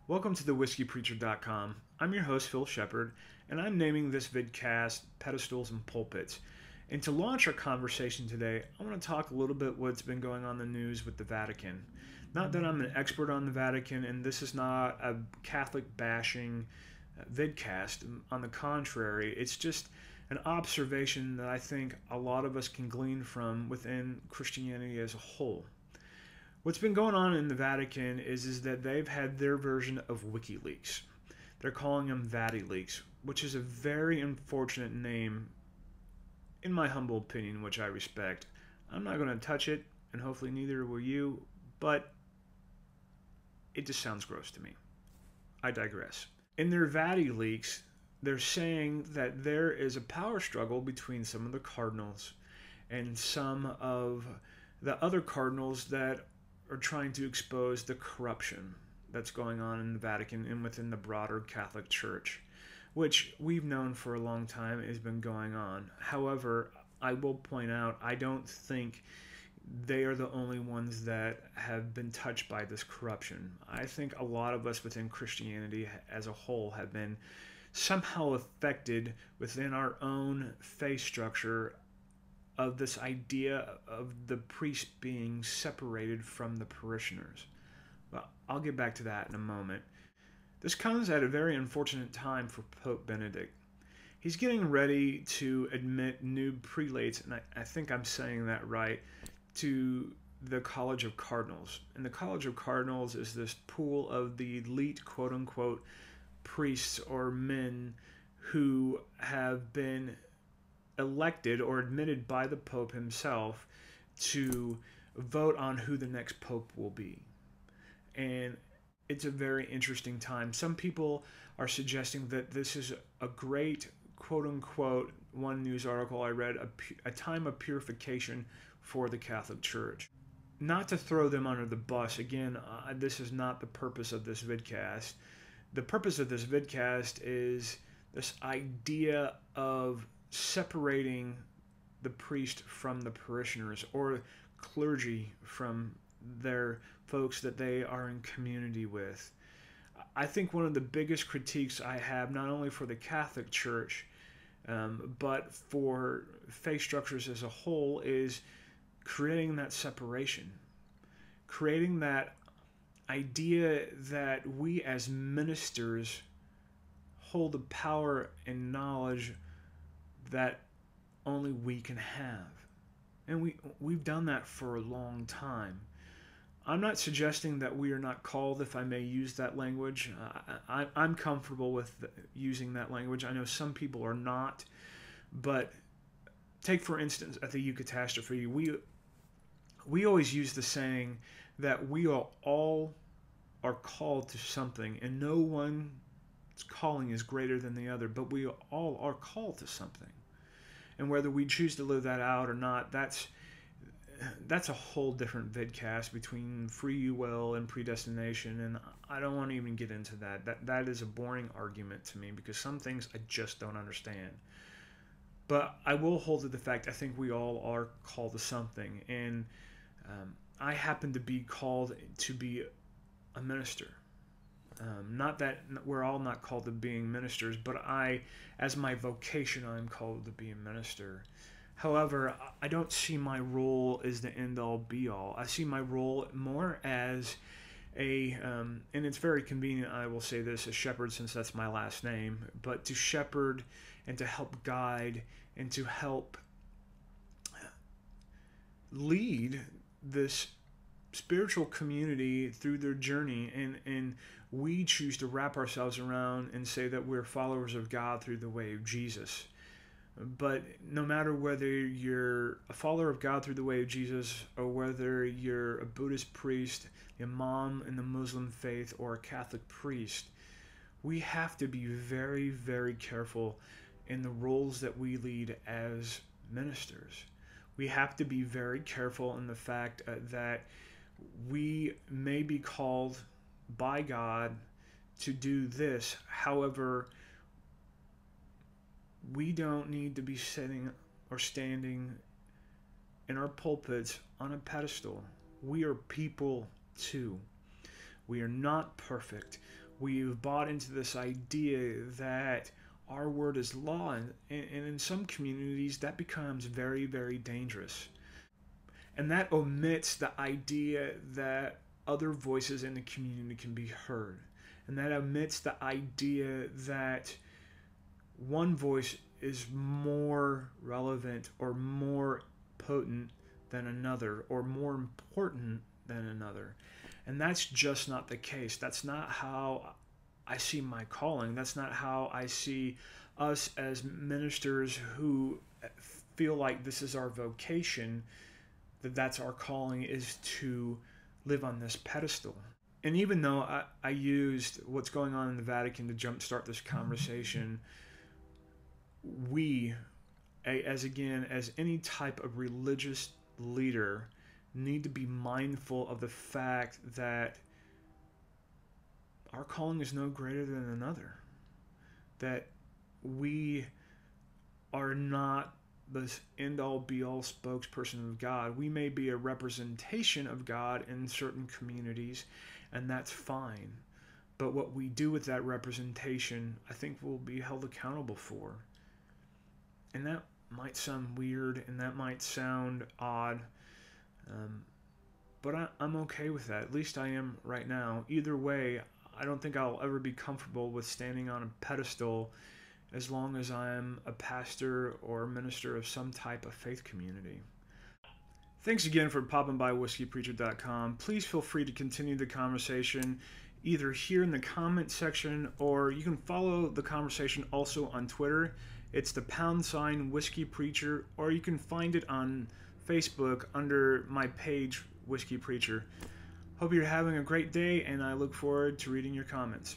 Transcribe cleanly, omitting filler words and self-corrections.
Welcome to the whiskeypreacher.com. I'm your host, Phil Shepard, and I'm naming this vidcast Pedestals and Pulpits. And to launch our conversation today, I want to talk a little bit what's been going on in the news with the Vatican. Not that I'm an expert on the Vatican, and this is not a Catholic bashing vidcast. On the contrary, it's just an observation that I think a lot of us can glean from within Christianity as a whole. What's been going on in the Vatican is that they've had their version of WikiLeaks. They're calling them VatiLeaks, which is a very unfortunate name, in my humble opinion, which I respect. I'm not going to touch it, and hopefully neither will you, but it just sounds gross to me. I digress. In their VatiLeaks, they're saying that there is a power struggle between some of the cardinals and some of the other cardinals that are trying to expose the corruption that's going on in the Vatican and within the broader Catholic Church, which we've known for a long time has been going on. However, I will point out, I don't think they are the only ones that have been touched by this corruption. I think a lot of us within Christianity as a whole have been somehow affected within our own faith structure of this idea of the priest being separated from the parishioners. Well, I'll get back to that in a moment. This comes at a very unfortunate time for Pope Benedict. He's getting ready to admit new prelates, and I think I'm saying that right, to the College of Cardinals. And the College of Cardinals is this pool of the elite, quote-unquote, priests or men who have been elected or admitted by the Pope himself to vote on who the next Pope will be. And it's a very interesting time. Some people are suggesting that this is a great, quote-unquote, one news article I read, a time of purification for the Catholic Church. Not to throw them under the bus, again, this is not the purpose of this vidcast. The purpose of this vidcast is this idea of separating the priest from the parishioners, or clergy from their folks that they are in community with. I think one of the biggest critiques I have, not only for the Catholic Church, but for faith structures as a whole, is creating that separation. Creating that idea that we as ministers hold the power and knowledge that only we can have. And we've done that for a long time. I'm not suggesting that we are not called, if I may use that language. I'm comfortable with using that language. I know some people are not. But take, for instance, at the Eucatastrophe, we always use the saying that we all are called to something, and no one's calling is greater than the other, but we all are called to something. And whether we choose to live that out or not, that's a whole different vidcast between free will and predestination, and I don't want to even get into that. That is a boring argument to me, because some things I just don't understand. But I will hold to the fact I think we all are called to something, and I happen to be called to be a minister. Not that we're all not called to being ministers, but as my vocation, I'm called to be a minister. However, I don't see my role as the end-all, be-all. I see my role more as and it's very convenient, I will say this, a shepherd, since that's my last name, but to shepherd and to help guide and to help lead this spiritual community through their journey, and we choose to wrap ourselves around and say that we're followers of God through the way of Jesus. But no matter whether you're a follower of God through the way of Jesus, or whether you're a Buddhist priest, imam in the Muslim faith, or a Catholic priest, we have to be very, very careful in the roles that we lead as ministers. We have to be very careful in the fact that we may be called by God to do this. However, we don't need to be sitting or standing in our pulpits on a pedestal. We are people too. We are not perfect. We've bought into this idea that our word is law, and in some communities that becomes very, very dangerous. And that omits the idea that other voices in the community can be heard. And that omits the idea that one voice is more relevant or more potent than another or more important than another. And that's just not the case. That's not how I see my calling. That's not how I see us as ministers who feel like this is our vocation, that's our calling, is to live on this pedestal. And even though I used what's going on in the Vatican to jumpstart this conversation, we, as any type of religious leader, need to be mindful of the fact that our calling is no greater than another. That we are not the end-all be-all spokesperson of God. We may be a representation of God in certain communities, and that's fine. But what we do with that representation, I think we'll be held accountable for. And that might sound weird, and that might sound odd, but I'm okay with that. At least I am right now. Either way, I don't think I'll ever be comfortable with standing on a pedestal as long as I'm a pastor or a minister of some type of faith community. Thanks again for popping by whiskeypreacher.com. Please feel free to continue the conversation either here in the comment section, or you can follow the conversation also on Twitter. It's the # Whiskey Preacher, or you can find it on Facebook under my page, Whiskey Preacher. Hope you're having a great day, and I look forward to reading your comments.